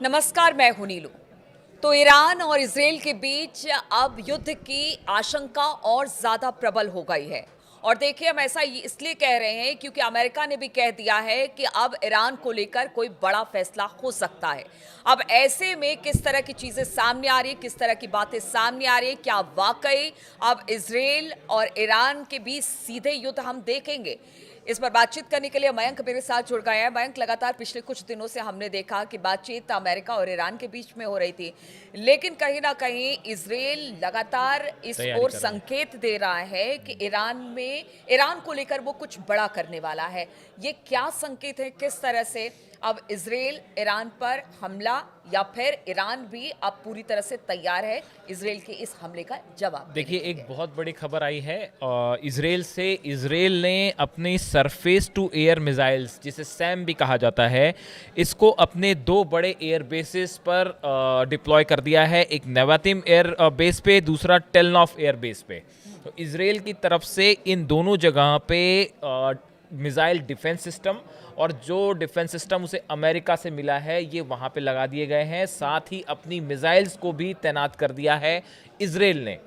नमस्कार, मैं हूं नीलू। तो ईरान और इजरायल के बीच अब युद्ध की आशंका और ज्यादा प्रबल हो गई है। और देखिए, हम ऐसा इसलिए कह रहे हैं क्योंकि अमेरिका ने भी कह दिया है कि अब ईरान को लेकर कोई बड़ा फैसला हो सकता है। अब ऐसे में किस तरह की चीजें सामने आ रही है, किस तरह की बातें सामने आ रही है, क्या वाकई अब इजरायल और ईरान के बीच सीधे युद्ध हम देखेंगे? इस पर बातचीत करने के लिए मयंक मेरे साथ जुड़ गए हैं। मयंक, लगातार पिछले कुछ दिनों से हमने देखा कि बातचीत अमेरिका और ईरान के बीच में हो रही थी, लेकिन कहीं ना कहीं इजरायल लगातार इस तैयारी ओर कर रहा है। संकेत दे रहा है कि ईरान को लेकर वो कुछ बड़ा करने वाला है। ये क्या संकेत है? किस तरह से अब इजरायल ईरान पर हमला, या फिर ईरान भी अब पूरी तरह से तैयार है इजरायल के इस हमले का जवाब देने देखिए, के एक लिए? बहुत बड़ी खबर आई है इजराइल से। इजराइल ने अपनी सरफेस टू एयर मिसाइल्स, जिसे सैम भी कहा जाता है, इसको अपने दो बड़े एयर बेसिस पर डिप्लॉय कर दिया है। एक नेवातिम एयर बेस पे, दूसरा टेलनॉफ एयर बेस पे। तो इजराइल की तरफ से इन दोनों जगह पे मिसाइल डिफेंस सिस्टम, और जो डिफेंस सिस्टम उसे अमेरिका से मिला है, ये वहाँ पे लगा दिए गए हैं। साथ ही अपनी मिसाइल्स को भी तैनात कर दिया है इजराइल ने।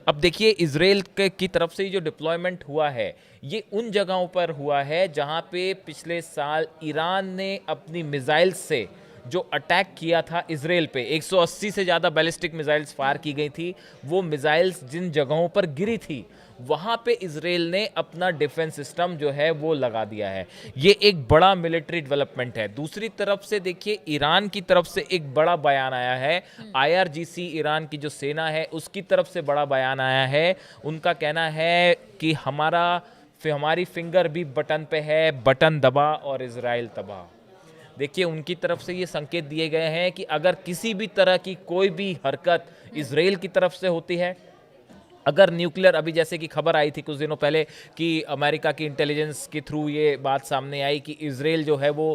अब देखिए, इजराइल की तरफ से जो डिप्लॉयमेंट हुआ है, ये उन जगहों पर हुआ है जहाँ पे पिछले साल ईरान ने अपनी मिसाइल्स से जो अटैक किया था इजराइल पे, 180 से ज़्यादा बैलिस्टिक मिसाइल्स फायर की गई थी। वो मिसाइल्स जिन जगहों पर गिरी थी, वहाँ पे इजराइल ने अपना डिफेंस सिस्टम जो है वो लगा दिया है। ये एक बड़ा मिलिट्री डेवलपमेंट है। दूसरी तरफ से देखिए, ईरान की तरफ से एक बड़ा बयान आया है। आईआरजीसी, ईरान की जो सेना है, उसकी तरफ से बड़ा बयान आया है। उनका कहना है कि हमारी फिंगर भी बटन पे है, बटन दबा और इजराइल तबाह। देखिए, उनकी तरफ से ये संकेत दिए गए हैं कि अगर किसी भी तरह की कोई भी हरकत इजराइल की तरफ से होती है, अगर न्यूक्लियर, अभी जैसे कि खबर आई थी कुछ दिनों पहले कि अमेरिका की इंटेलिजेंस के थ्रू ये बात सामने आई कि इजराइल जो है वो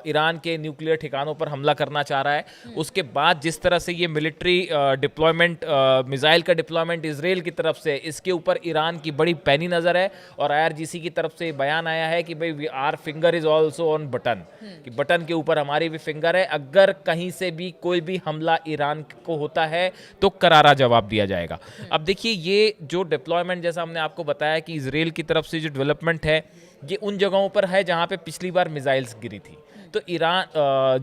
ईरान के न्यूक्लियर ठिकानों पर हमला करना चाह रहा है। उसके बाद जिस तरह से ये मिलिट्री डिप्लॉयमेंट, मिसाइल का डिप्लॉयमेंट इजराइल की तरफ से, इसके ऊपर ईरान की बड़ी पैनी नज़र है। और आईआरजीसी की तरफ से बयान आया है कि भाई, our finger is also on button, कि बटन के ऊपर हमारी भी फिंगर है। अगर कहीं से भी कोई भी हमला ईरान को होता है तो करारा जवाब दिया जाएगा। अब देखिए, ये जो डिप्लॉयमेंट, जैसा हमने आपको बताया कि इजराइल की तरफ से जो डेवलपमेंट है, ये उन जगहों पर है जहां पे पिछली बार मिसाइल्स गिरी थी। तो ईरान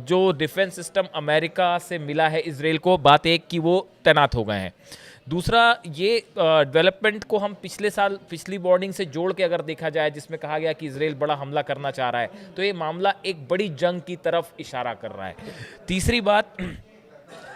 जो डिफेंस सिस्टम अमेरिका से मिला है इजराइल को, बात एक कि वो तैनात हो गए हैं। दूसरा, ये डेवलपमेंट को हम पिछले साल पिछली वार्निंग से जोड़ के अगर देखा जाए, जिसमें कहा गया कि इजराइल बड़ा हमला करना चाह रहा है, तो ये मामला एक बड़ी जंग की तरफ इशारा कर रहा है। तीसरी बात,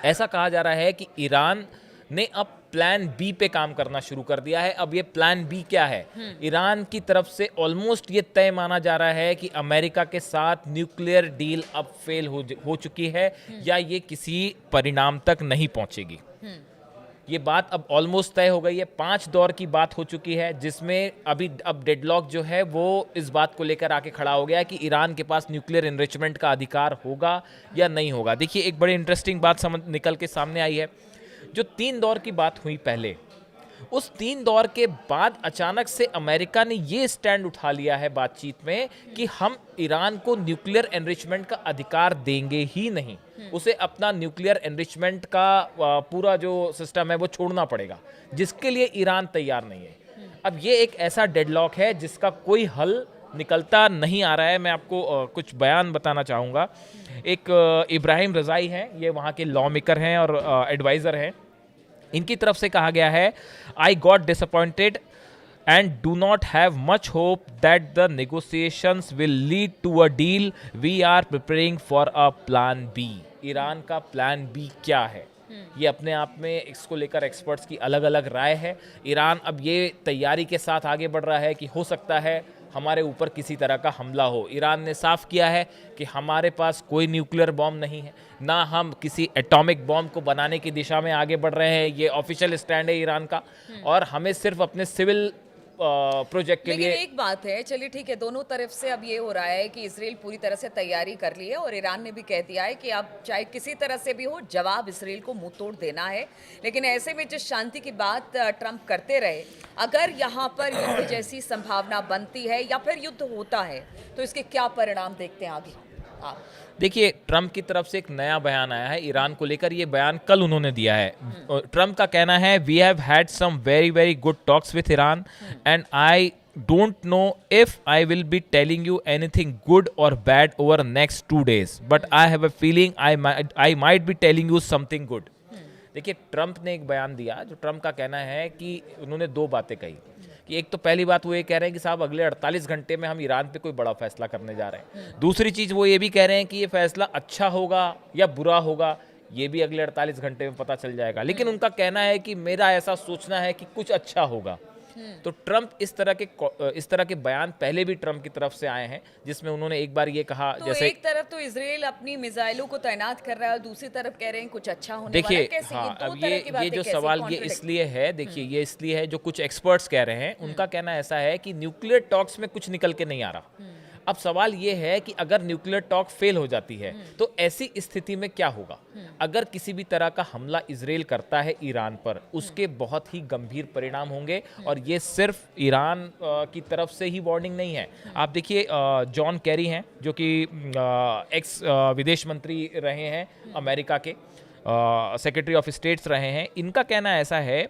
ऐसा कहा जा रहा है कि ईरान ने अब प्लान बी पे काम करना शुरू कर दिया है। अब ये प्लान बी क्या है? ईरान की तरफ से ऑलमोस्ट ये तय माना जा रहा है कि अमेरिका के साथ न्यूक्लियर डील अब फेल हो चुकी है, या ये किसी परिणाम तक नहीं पहुंचेगी। ये बात अब ऑलमोस्ट तय हो गई है। 5 दौर की बात हो चुकी है, जिसमें अब डेडलॉक जो है वो इस बात को लेकर आके खड़ा हो गया है कि ईरान के पास न्यूक्लियर एनरिचमेंट का अधिकार होगा या नहीं होगा। देखिए, एक बड़ी इंटरेस्टिंग बात निकल के सामने आई है। जो 3 दौर की बात हुई पहले, उस 3 दौर के बाद अचानक से अमेरिका ने ये स्टैंड उठा लिया है बातचीत में कि हम ईरान को न्यूक्लियर एनरिचमेंट का अधिकार देंगे ही नहीं। उसे अपना न्यूक्लियर एनरिचमेंट का पूरा जो सिस्टम है वो छोड़ना पड़ेगा, जिसके लिए ईरान तैयार नहीं है। अब ये एक ऐसा डेडलॉक है जिसका कोई हल निकलता नहीं आ रहा है। मैं आपको कुछ बयान बताना चाहूँगा। एक इब्राहिम रज़ाई हैं, ये वहाँ के लॉ मेकर हैं और एडवाइज़र हैं। इनकी तरफ से कहा गया है, I got disappointed and do not have much hope that the negotiations will lead to a deal. We are preparing for a plan B. Iran का प्लान बी क्या है, ये अपने आप में इसको लेकर एक्सपर्ट्स की अलग अलग राय है। ईरान अब ये तैयारी के साथ आगे बढ़ रहा है कि हो सकता है हमारे ऊपर किसी तरह का हमला हो। ईरान ने साफ किया है कि हमारे पास कोई न्यूक्लियर बॉम्ब नहीं है, ना हम किसी एटॉमिक बॉम्ब को बनाने की दिशा में आगे बढ़ रहे हैं। ये ऑफिशियल स्टैंड है ईरान का, और हमें सिर्फ अपने सिविल प्रोजेक्ट के लेकिन लिए। एक बात है, चलिए ठीक है, दोनों तरफ से अब ये हो रहा है कि इजराइल पूरी तरह से तैयारी कर ली है और ईरान ने भी कह दिया है कि अब चाहे किसी तरह से भी हो, जवाब इजराइल को मुंह तोड़ देना है। लेकिन ऐसे में जिस शांति की बात ट्रंप करते रहे, अगर यहाँ पर युद्ध जैसी संभावना बनती है या फिर युद्ध होता है, तो इसके क्या परिणाम देखते हैं आगे? आप? देखिए, ट्रंप की तरफ से एक नया बयान आया है ईरान को लेकर। ये बयान कल उन्होंने दिया है। और ट्रंप का कहना है, we have had some very very good talks with Iran and I don't know if I will be telling you anything good और bad over next 2 days, but I have a feeling I might be telling you something good. देखिए, Trump ने एक बयान दिया, जो Trump का कहना है कि उन्होंने 2 बातें कही कि एक तो पहली बात वो ये कह रहे हैं कि साहब अगले 48 घंटे में हम ईरान पे कोई बड़ा फैसला करने जा रहे हैं। दूसरी चीज़ वो ये भी कह रहे हैं कि ये फैसला अच्छा होगा या बुरा होगा, ये भी अगले 48 घंटे में पता चल जाएगा। लेकिन उनका कहना है कि मेरा ऐसा सोचना है कि कुछ अच्छा होगा। तो ट्रंप इस तरह के बयान पहले भी ट्रंप की तरफ से आए हैं, जिसमें उन्होंने एक बार ये कहा, तो जैसे एक तरफ तो इजराइल अपनी मिसाइलों को तैनात कर रहा है और दूसरी तरफ कह रहे हैं कुछ अच्छा होने वाला है। देखिए, कैसे हाँ, दो अब तरह की ये बातें जो कैसे सवाल ये contradict? इसलिए है, देखिए ये इसलिए है, जो कुछ एक्सपर्ट्स कह रहे हैं उनका कहना ऐसा है कि न्यूक्लियर टॉक्स में कुछ निकल के नहीं आ रहा। अब सवाल ये है कि अगर न्यूक्लियर टॉक फेल हो जाती है तो ऐसी स्थिति में क्या होगा। अगर किसी भी तरह का हमला इजराइल करता है ईरान पर, उसके बहुत ही गंभीर परिणाम होंगे। और ये सिर्फ ईरान की तरफ से ही वार्निंग नहीं है। आप देखिए, जॉन कैरी हैं, जो कि एक्स विदेश मंत्री रहे हैं अमेरिका के, सेक्रेटरी ऑफ स्टेट्स रहे हैं। इनका कहना ऐसा है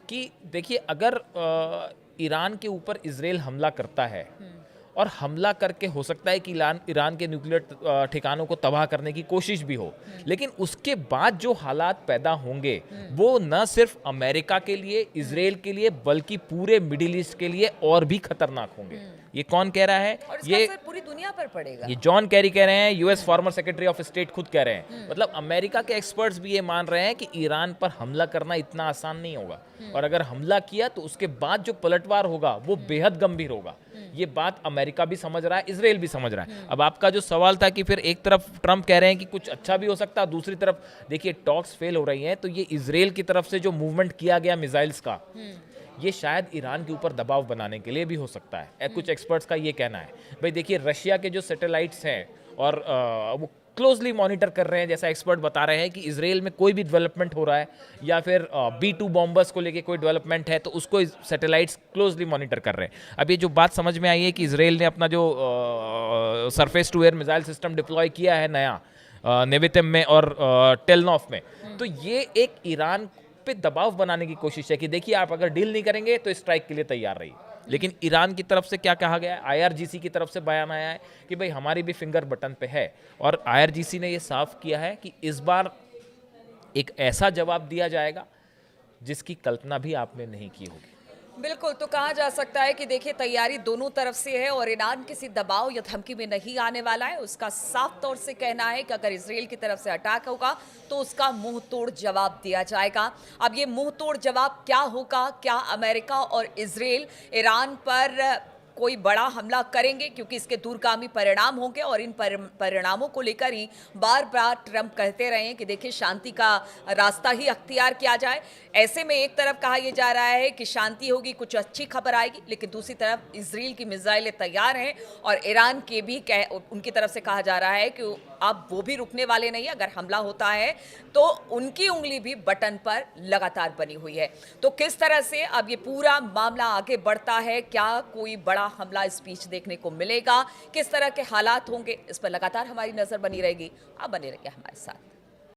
कि देखिए, अगर ईरान के ऊपर इजराइल हमला करता है और हमला करके हो सकता है कि ईरान के न्यूक्लियर ठिकानों को तबाह करने की कोशिश भी हो, लेकिन उसके बाद जो हालात पैदा होंगे वो न सिर्फ अमेरिका के लिए, इजराइल के लिए, बल्कि पूरे मिडिल ईस्ट के लिए और भी खतरनाक होंगे। ये कौन कह रहा है? और इसका ये असर पूरी दुनिया पर पड़ेगा। ये जॉन कैरी कह रहे हैं, US former secretary of state खुद कह रहे हैं। मतलब अमेरिका के एक्सपर्ट्स भी ये मान रहे हैं कि ईरान पर हमला करना इतना आसान नहीं होगा, और अगर हमला किया तो उसके बाद जो पलटवार होगा वो बेहद गंभीर होगा। ये बात अमेरिका भी समझ रहा है, इजराइल भी समझ रहा है। अब आपका जो सवाल था कि फिर एक तरफ ट्रंप कह रहे हैं कि कुछ अच्छा भी हो सकता है, दूसरी तरफ देखिए टॉक्स फेल हो रही हैं, तो ये इजराइल की तरफ से जो मूवमेंट किया गया मिसाइल्स का, ये शायद ईरान के ऊपर दबाव बनाने के लिए भी हो सकता है। कुछ एक्सपर्ट्स का ये कहना है। भाई देखिए, रशिया के जो सैटेलाइट्स हैं और वो क्लोजली मॉनिटर कर रहे हैं, जैसा एक्सपर्ट बता रहे हैं कि इजराइल में कोई भी डेवलपमेंट हो रहा है या फिर B-2 बॉम्बर्स को लेके कोई डेवलपमेंट है तो उसको सैटेलाइट्स क्लोजली मॉनिटर कर रहे हैं। अब ये जो बात समझ में आई है कि इजराइल ने अपना जो surface to air missile system deploy किया है नया, नेवितिम में और टेलनॉफ में, तो ये एक ईरान पे दबाव बनाने की कोशिश है कि देखिए, आप अगर डील नहीं करेंगे तो स्ट्राइक के लिए तैयार रहिए। लेकिन ईरान की तरफ से क्या कहा गया है? IRGC की तरफ से बयान आया है कि भाई हमारी भी फिंगर बटन पे है, और IRGC ने ये साफ किया है कि इस बार एक ऐसा जवाब दिया जाएगा जिसकी कल्पना भी आपने नहीं की होगी। बिल्कुल, तो कहा जा सकता है कि देखिए तैयारी दोनों तरफ से है और ईरान किसी दबाव या धमकी में नहीं आने वाला है। उसका साफ तौर से कहना है कि अगर इजराइल की तरफ से अटैक होगा तो उसका मुंह तोड़ जवाब दिया जाएगा। अब ये मुंह तोड़ जवाब क्या होगा? क्या अमेरिका और इजराइल ईरान पर कोई बड़ा हमला करेंगे, क्योंकि इसके दूरगामी परिणाम होंगे, और इन परिणामों को लेकर ही बार बार ट्रंप कहते रहे हैं कि देखिए शांति का रास्ता ही अख्तियार किया जाए। ऐसे में एक तरफ कहा यह जा रहा है कि शांति होगी, कुछ अच्छी खबर आएगी, लेकिन दूसरी तरफ इजराइल की मिसाइलें तैयार हैं और ईरान के भी उनकी तरफ से कहा जा रहा है कि अब वो भी रुकने वाले नहीं। अगर हमला होता है तो उनकी उंगली भी बटन पर लगातार बनी हुई है। तो किस तरह से अब ये पूरा मामला आगे बढ़ता है, क्या कोई बड़ा हमला स्पीच देखने को मिलेगा, किस तरह के हालात होंगे, इस पर लगातार हमारी नजर बनी रहेगी। आप बने रहिए हमारे साथ।